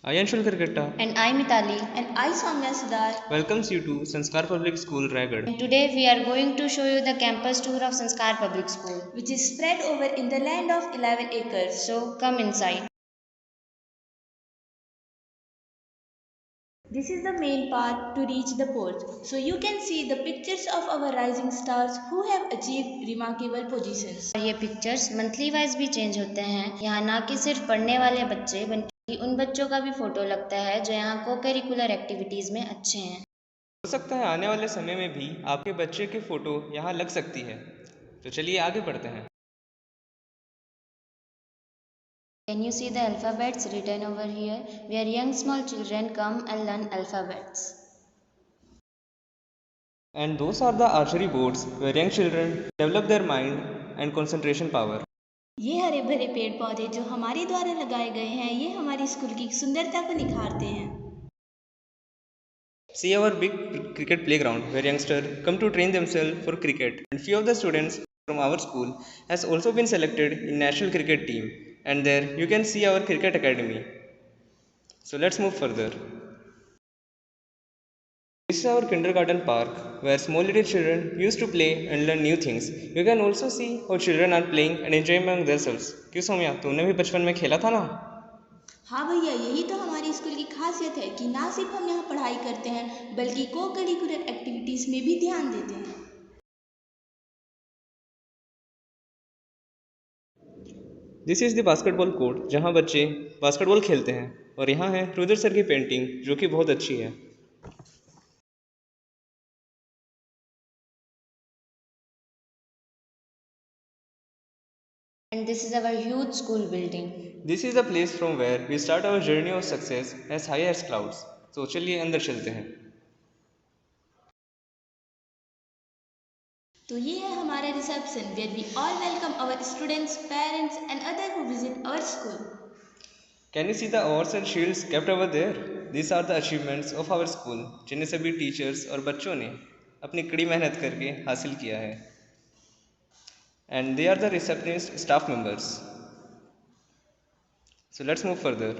I am Anshul Kirketta And I'm Mitali. And I, Soumya Sudar. welcomes you to Sanskar Public School, Raigad. And today we are going to show you the campus tour of Sanskar Public School. Which is spread over in the land of 11 acres. So come inside. This is the main path to reach the porch. So you can see the pictures of our rising stars who have achieved remarkable positions. और ये pictures monthly wise भी change होते हैं। यहाँ ना कि सिर्फ पढ़ने वाले बच्चे बल्कि उन बच्चों का भी फोटो लगता है जो यहाँ को करिकुलर एक्टिविटीज में अच्छे हैं। हो सकता है आने वाले समय में भी आपके बच्चे की फ़ोटो यहाँ लग सकती है। तो चलिए आगे बढ़ते हैं। Can you see the alphabets written over here? Where young small children come and learn alphabets. And those are the archery boards where young children develop their mind and concentration power. ये हरे भरे पेड़ पौधे जो हमारे द्वारा लगाए गए हैं ये हमारी स्कूल की सुंदरता को निखारते हैं। See our big cricket playground where youngsters come to train themselves for cricket. And few of the students from our school has also been selected in national cricket team. And there you can see our cricket academy. So let's move further. This is our kindergarten park where small little children used to play and learn new things. You can also see how children are playing and enjoying among themselves. क्यों सौम्या, तुमने भी बचपन में खेला था ना? हाँ भैया, यही तो हमारी स्कूल की खासियत है कि ना सिर्फ हम यहाँ पढ़ाई करते हैं बल्कि को करिकुलर एक्टिविटीज में भी ध्यान देते हैं। This is the basketball court जहाँ बच्चे बास्केटबॉल खेलते हैं और यहाँ है रुद्र सर की पेंटिंग जो कि बहुत अच्छी है। And this is our huge school building. This is the place from where we start our journey of success as high as clouds. तो चलिए अंदर चलते हैं। तो ये है हमारा reception where we all welcome our students, parents and others who visit our school. Can you see the awards and shields kept over there? These are the achievements of our school, जिन्हें सभी teachers और बच्चों ने अपनी कड़ी मेहनत करके हासिल किया है। And they are the receptionist staff members. So let's move further.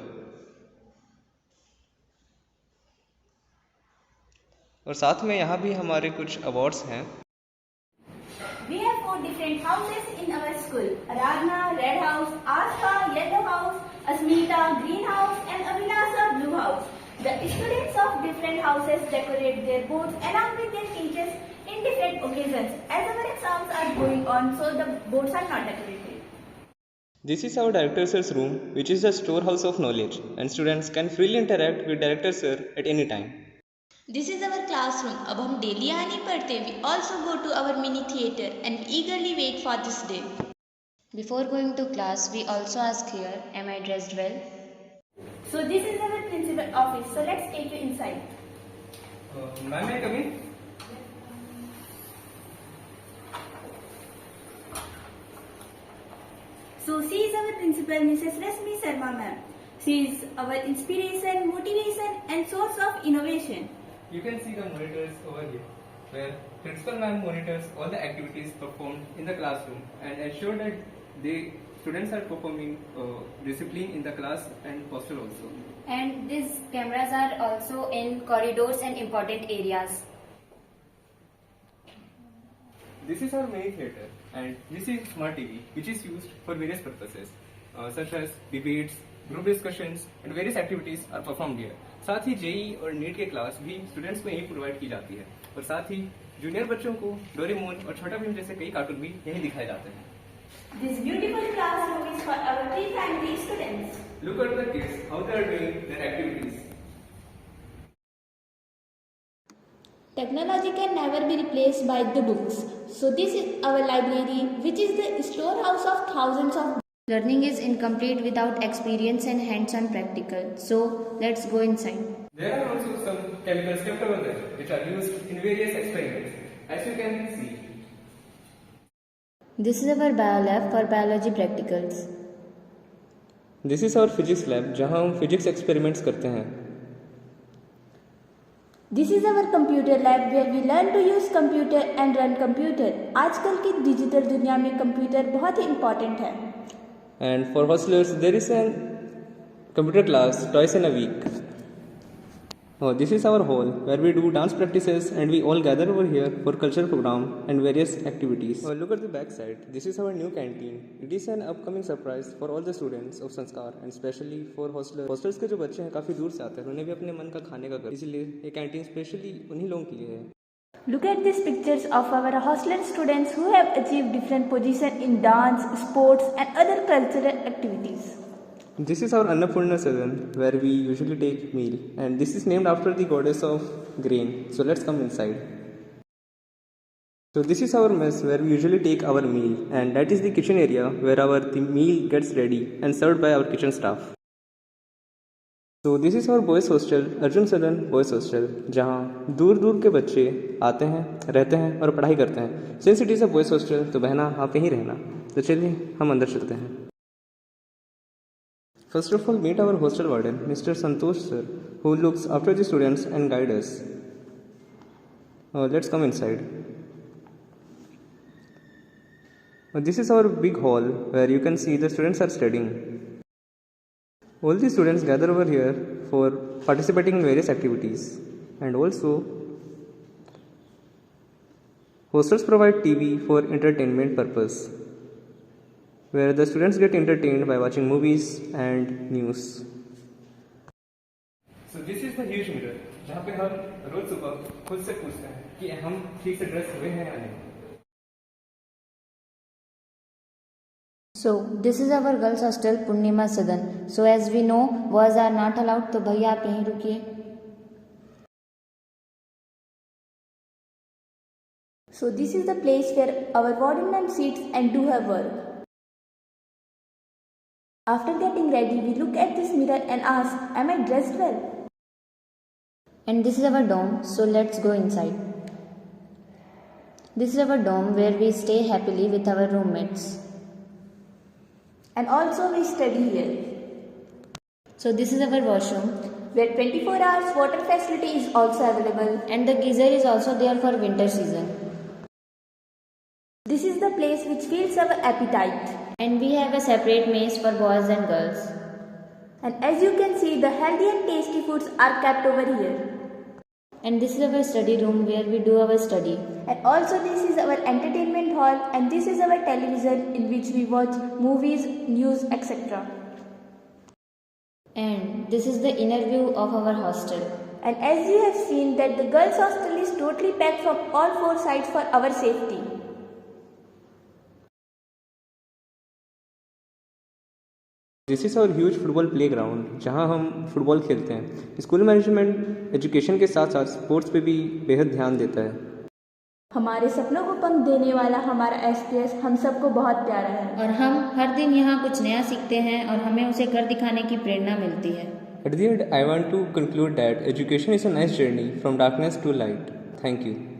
और साथ में यहाँ भी हमारे कुछ अवार्ड्स हैं। We have 4 different houses in our school: Aradhana, Red House; Astha, Yellow House; Asmita, Green House; and Avinasa, Blue House. The students of different houses decorate their boards along with their teachers in different occasions. As our exams are going on, so the boards are not decorated. This is our director sir's room, which is the storehouse of knowledge, and students can freely interact with director sir at any time. This is our classroom. अब हम daily यहाँ नहीं पढ़ते. We also go to our mini theater and we eagerly wait for this day. Before going to class, we also ask here, am I dressed well? So this is our principal office. So let's take you inside. Ma'am, may I come in? So she is our principal, Mrs. Rasmi Sharma ma'am. She is our inspiration, motivation and source of innovation. You can see the monitors over here, where principal ma'am monitors all the activities performed in the classroom and ensure that the students are performing discipline in the class and posture also. And these cameras are also in corridors and important areas. This is our mini theater, and this is smart TV, which is used for various purposes, such as debates, group discussions, and various activities are performed here. साथ ही JEE और NEET के class भी students को यहीं provide की जाती है और साथ ही जूनियर बच्चों को डोरेमोन और छोटा भीम जैसे कई कार्टून भी यहीं दिखाए जाते हैं। This beautiful classroom is for our pre-primary students. Look at the kids, how they are doing their activities. Technology can never be replaced by the books. So this is our library, which is the storehouse of thousands of. Learning is incomplete without experience and hands-on practical. So let's go inside. There are also some chemicals kept over there, which are used in various experiments, as you can see. This is our bio lab for biology practicals. This is our physics lab, जहाँ हम physics experiments करते हैं. This is our computer lab where we learn to use computer and run computer. आजकल की digital दुनिया में computer बहुत ही important है. And for hostelers, there is an computer class twice in a week. Oh, this is our hall where we do dance practices and we all gather over here for cultural program and various activities. Oh, look at the back side. This is our new canteen. It is an upcoming surprise for all the students of Sanskar and especially for hostelers. Hostels के जो बच्चे हैं काफ़ी दूर से आते हैं, उन्हें भी अपने मन का खाने का कर, इसलिए ये कैंटीन स्पेशली उन्हीं लोगों के लिए है. Look at these pictures of our hostel students who have achieved different positions in dance, sports and other cultural activities. This is our Annapurna Sadan where we usually take meal and this is named after the goddess of grain. So let's come inside. So this is our mess where we usually take our meal and that is the kitchen area where the meal gets ready and served by our kitchen staff. So this is our boys hostel, Arjun Sadan boys hostel, जहाँ दूर दूर के बच्चे आते हैं, रहते हैं और पढ़ाई करते हैं. Since it is a boys hostel, तो बहना आप यहीं रहना. तो चलिए हम अंदर चलते हैं. First of all, meet our hostel warden, Mr. Santosh sir, who looks after the students and guides us. Let's come inside. This is our big hall where you can see the students are studying. All the students gather over here for participating in various activities. And also, hostels provide TV for entertainment purpose, where the students get entertained by watching movies and news. So this is the huge mirror, जहाँ पे हम रोज सुबह खुद से पूछते हैं कि हम ठीक से ड्रेस हुए हैं या नहीं. So this is our girls hostel Purnima Sadan. So as we know, boys are not allowed. तो भैया आप यहीं रुकिए. So this is the place where our warden ma'am sits and do her work. After getting ready, we look at this mirror and ask, am I dressed well? And this is our dorm. So let's go inside. This is our dorm where we stay happily with our roommates. And also we study here. So this is our washroom. Where 24 hours water facility is also available. And the geyser is also there for winter season. This is the place which fills our appetite. And we have a separate mess for boys and girls. And as you can see, the healthy and tasty foods are kept over here. And this is our study room where we do our study. And also this is our entertainment hall and this is our television in which we watch movies, news, etc. And this is the inner view of our hostel. And as you have seen that the girls hostel is totally packed from all four sides for our safety. This is our huge football playground, जहाँ हम football खेलते हैं. School management education के साथ साथ sports पे भी बेहद ध्यान देता है. हमारे सपनों को पंख देने वाला हमारा SPS हम सबको बहुत प्यारा है. और हम हर दिन यहाँ कुछ नया सीखते हैं और हमें उसे कर दिखाने की प्रेरणा मिलती है. At the end, I want to conclude that education is a nice journey from darkness to light. Thank you.